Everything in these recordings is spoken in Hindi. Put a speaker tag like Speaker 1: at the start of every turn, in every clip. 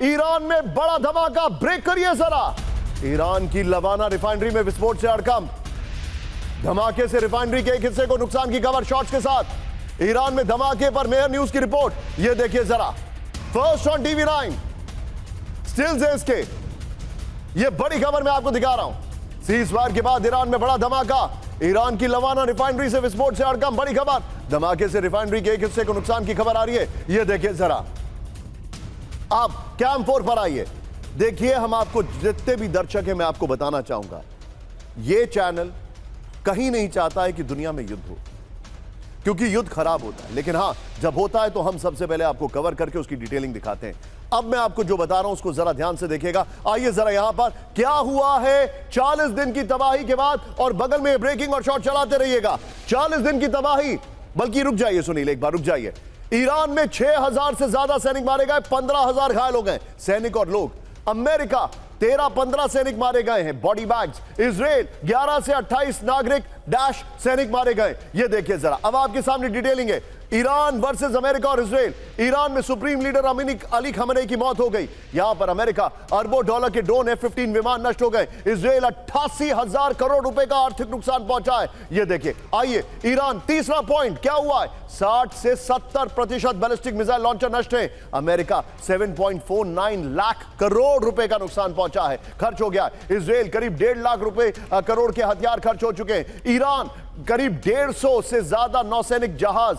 Speaker 1: ईरान में बड़ा धमाका, ब्रेक करिए जरा। ईरान की लवाना रिफाइनरी में विस्फोट से हड़कंप, धमाके से रिफाइनरी के एक हिस्से को नुकसान की खबर शॉट्स के साथ। ईरान में धमाके पर मेयर न्यूज की रिपोर्ट, यह देखिए जरा। फर्स्ट ऑन TV9 स्टिल्स है इसके, यह बड़ी खबर मैं आपको दिखा रहा हूं। सीजफायर के बाद ईरान में बड़ा धमाका, ईरान की लवाना रिफाइनरी से विस्फोट से हड़कंप, बड़ी खबर। धमाके से रिफाइनरी के एक हिस्से को नुकसान की खबर आ रही है, यह देखिए जरा। आप कैम 4 पर आइए, देखिए। हम आपको जितने भी दर्शक हैं, मैं आपको बताना चाहूंगा, यह चैनल कहीं नहीं चाहता है कि दुनिया में युद्ध हो, क्योंकि युद्ध खराब होता है। लेकिन हां, जब होता है तो हम सबसे पहले आपको कवर करके उसकी डिटेलिंग दिखाते हैं। अब मैं आपको जो बता रहा हूं उसको जरा ध्यान से देखिएगा। आइए जरा यहां पर क्या हुआ है 40 दिन की तबाही के बाद, और बगल में ब्रेकिंग और शॉट चलाते रहिएगा। 40 दिन की तबाही, बल्कि रुक जाइए सुनील, एक बार रुक जाइए। ईरान में 6000 से ज्यादा सैनिक मारे गए, 15000 घायल हो गए सैनिक और लोग। अमेरिका 13-15 सैनिक मारे गए हैं, बॉडी बैग्स। इजराइल 11 से 28 नागरिक डैश सैनिक मारे गए। ये देखिए जरा, अब आपके सामने डिटेलिंग है। ईरान वर्सेस अमेरिका और इजराइल। ईरान में सुप्रीम लीडर अली खमेनी की मौत हो गई। यहां पर अमेरिका अरबों डॉलर के ड्रोन F-15 विमान नष्ट हो गए। इजराइल 88,000 करोड़ रुपए का आर्थिक नुकसान पहुंचा है। यह देखिए। आइए ईरान, तीसरा पॉइंट क्या हुआ है, 60 से 70% बैलिस्टिक मिसाइल लॉन्चर नष्ट है। अमेरिका 7.49 लाख करोड़ रुपए का नुकसान पहुंचा है, खर्च हो गया। इजराइल करीब 1.5 लाख रुपए करोड़ के हथियार खर्च हो चुके हैं। ईरान करीब 150 से ज्यादा नौसैनिक जहाज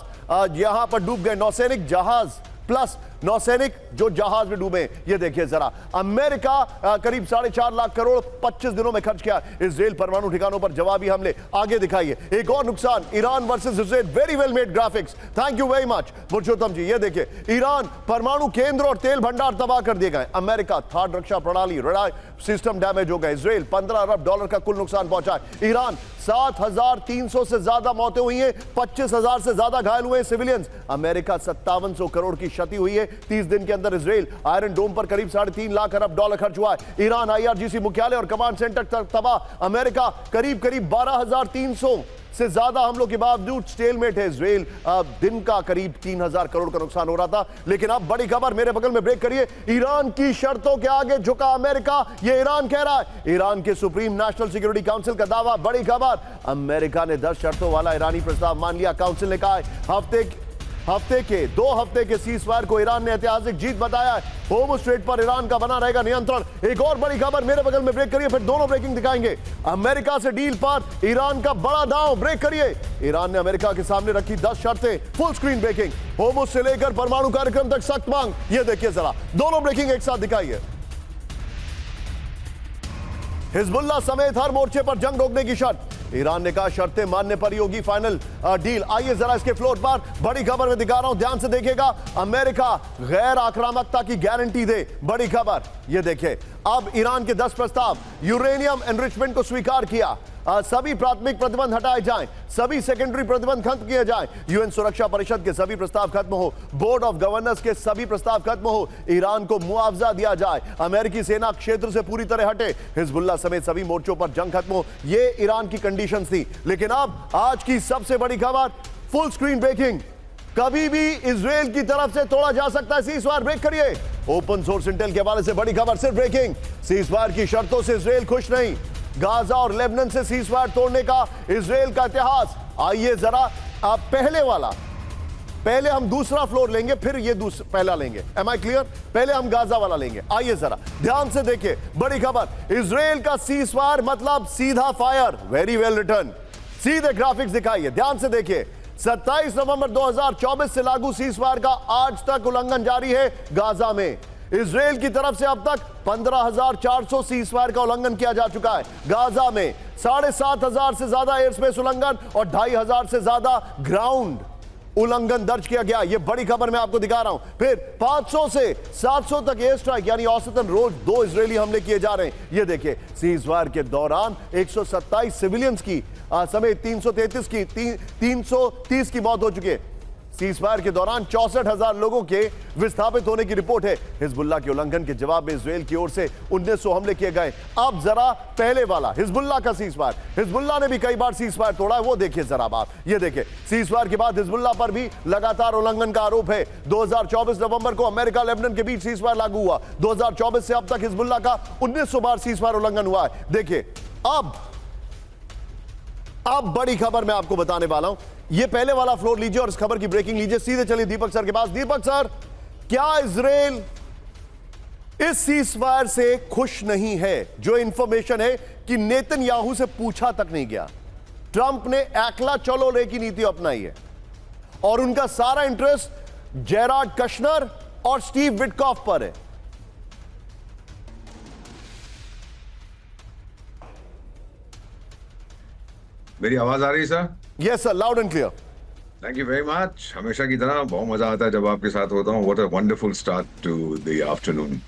Speaker 1: यहां पर डूब गए। नौसैनिक जहाज प्लस नौसैनिक जो जहाज में डूबे। ये देखिए जरा। अमेरिका करीब 4.5 लाख करोड़ 25 दिनों में खर्च किया। इजराइल परमाणु ठिकानों पर जवाबी हमले। आगे दिखाइए एक और नुकसान, Iran versus Israel. Very well made graphics, thank you very much Purushottam ji. ये देखिए, ईरान परमाणु केंद्र और तेल भंडार तबाह कर दिए गए। अमेरिका थार्ड रक्षा प्रणाली रडार सिस्टम डैमेज हो गए। इजराइल 15 अरब डॉलर का कुल नुकसान पहुंचा है। ईरान 7300 से ज्यादा मौतें हुई हैं, 25,000 से ज्यादा घायल हुए सिविलियंस। अमेरिका 5700 करोड़ की क्षति हुई है। 30 दिन के अंदर इजराइल आयरन डोम पर करीब 3.5 लाख अरब डॉलर खर्च हुआ है। ईरान IRGC मुख्यालय और कमांड सेंटर तबाह। अमेरिका करीब 12,300 से ज्यादा हमलों के बावजूद स्टेलमेट है। इजराइल दिन का करीब 3,000 करोड़ का नुकसान हो रहा था। लेकिन अब बड़ी खबर, मेरे बगल में ब्रेक करिए। ईरान की शर्तों के आगे झुका अमेरिका, ये ईरान कह रहा है। ईरान के सुप्रीम नेशनल सिक्योरिटी काउंसिल का दावा, बड़ी खबर। अमेरिका ने 10 शर्तों वाला ईरानी प्रस्ताव मान लिया। काउंसिल ने कहा है दो हफ्ते के सीजफायर को ईरान ने ऐतिहासिक जीत बताया है। होर्मुज स्ट्रेट पर ईरान का बना रहेगा नियंत्रण। एक और बड़ी खबर, मेरे बगल में ब्रेक करिए, फिर दोनों ब्रेकिंग दिखाएंगे। अमेरिका से डील पर ईरान का बड़ा दांव, ब्रेक करिए। ईरान ने अमेरिका के सामने रखी 10 शर्तें, फुल स्क्रीन ब्रेकिंग। होर्मुज से लेकर परमाणु कार्यक्रम तक सख्त मांग। यह देखिए जरा, दोनों ब्रेकिंग एक साथ दिखाइए। हिजबुल्लाह समेत हर मोर्चे पर जंग रोकने की शर्त। ईरान ने कहा शर्तें मानने पर ही होगी फाइनल डील। आइए जरा इसके फ्लोर पर बड़ी खबर में दिखा रहा हूं, ध्यान से देखिएगा। अमेरिका गैर आक्रामकता की गारंटी दे, बड़ी खबर। यह देखिए, अब ईरान के 10 प्रस्ताव। यूरेनियम एनरिचमेंट को स्वीकार किया। सभी प्राथमिक प्रतिबंध हटाए जाएं, सभी सेकेंडरी प्रतिबंध खत्म किए जाएं। यूएन सुरक्षा परिषद के सभी प्रस्ताव खत्म हो, बोर्ड ऑफ गवर्नर्स के सभी प्रस्ताव खत्म हो, ईरान को मुआवजा दिया जाए, अमेरिकी सेना क्षेत्र से पूरी तरह हटे, हिजबुल्लाह समेत सभी मोर्चों पर जंग खत्म हो। ये ईरान की कंडीशंस थी। लेकिन अब आज की सबसे बड़ी खबर, फुल स्क्रीन ब्रेकिंग। कभी भी इजराइल की तरफ से तोड़ा जा सकता है सीजफायर, ब्रेक करिए। ओपन सोर्स इंटेल के हवाले से बड़ी खबर, सिर्फ ब्रेकिंग। सीजफायर की शर्तों से इजराइल खुश नहीं। गाजा और लेबनान से सीजफायर तोड़ने का इजराइल का इतिहास। आइए जरा, आप पहले हम दूसरा फ्लोर लेंगे, फिर ये पहला लेंगे। Am I clear? पहले हम गाजा वाला लेंगे। आइए जरा ध्यान से देखिए, बड़ी खबर। इजराइल का सीजफायर मतलब सीधा फायर। Very well return. सीधे ग्राफिक्स दिखाइए, ध्यान से देखिए। 27 नवंबर 2024 से लागू सीजफायर का आज तक उल्लंघन जारी है गाजा में। इजराइल की तरफ से अब तक 15,400 सीजफायर का उल्लंघन किया जा चुका है गाजा में। 7,500 से ज्यादा एयर स्पेस उल्लंघन और 2,500 से ज्यादा ग्राउंड उल्लंघन दर्ज किया गया। यह बड़ी खबर मैं आपको दिखा रहा हूं। फिर 500 से 700 तक एयर स्ट्राइक, यानी औसतन रोज 2 इजरायली हमले किए जा रहे हैं। यह देखिए, सीजफायर के दौरान 127 सिविलियंस की समेत 330 की मौत हो चुकी है। सीजफायर के दौरान 64,000 लोगों के विस्थापित होने की रिपोर्ट है। हिजबुल्लाह के उल्लंघन के जवाब में इजराइल की ओर से 1900 हमले किए गए। अब जरा पहले वाला हिजबुल्लाह का सीजफायर, हिजबुल्लाह ने भी कई बार सीजफायर तोड़ा है, वो देखिए जरा आप। ये देखिए सीजफायर के बाद हिजबुल्लाह पर भी लगातार उल्लंघन का आरोप है। 2024 नवंबर को अमेरिका लेबनान के बीच सीजफायर लागू हुआ। 2024 से अब तक हिजबुल्लाह का 1900 बार सीजफायर उल्लंघन हुआ है। देखिए अब बड़ी खबर मैं आपको बताने वाला हूं। ये पहले वाला फ्लोर लीजिए और इस खबर की ब्रेकिंग लीजिए। सीधे चलिए दीपक सर के पास। दीपक सर, क्या इजराइल इस सीजफायर से खुश नहीं है? जो इंफॉर्मेशन है कि नेतन्याहू से पूछा तक नहीं गया, ट्रंप ने एकला चलो रे की नीति अपनाई है और उनका सारा इंटरेस्ट जेराड कश्नर और स्टीव विटकॉफ पर है।
Speaker 2: मेरी आवाज आ रही है sir?
Speaker 1: Yes sir, loud and clear.
Speaker 2: Thank you very much. हमेशा की तरह बहुत मजा आता है जब आपके साथ होता हूँ। What a wonderful start to the afternoon.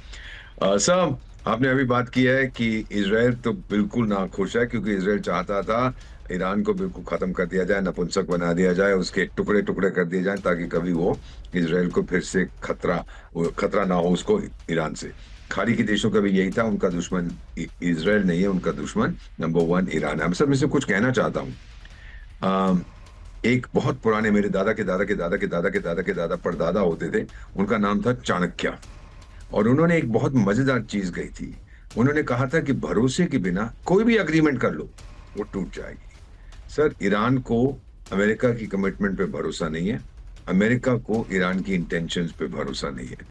Speaker 2: Sir, आपने अभी बात की है कि इजराइल तो बिल्कुल ना खुश है, क्योंकि इजराइल चाहता था ईरान को बिल्कुल खत्म कर दिया जाए, नपुंसक बना दिया जाए, उसके टुकड़े टुकड़े कर दिए जाए, ताकि कभी वो इजराइल को फिर से खतरा ना हो उसको ईरान से। खाड़ी के देशों का भी यही था, उनका दुश्मन इजराइल नहीं है, उनका दुश्मन नंबर 1 ईरान है। सर, मैं से कुछ कहना चाहता हूँ। एक बहुत पुराने मेरे दादा के दादा के दादा के दादा के दादा के दादा परदादा होते थे, उनका नाम था चाणक्य, और उन्होंने एक बहुत मजेदार चीज कही थी। उन्होंने कहा था कि भरोसे के बिना कोई भी अग्रीमेंट कर लो वो टूट जाएगी। सर, ईरान को अमेरिका की कमिटमेंट पे भरोसा नहीं है, अमेरिका को ईरान की इंटेंशंस पे भरोसा नहीं है।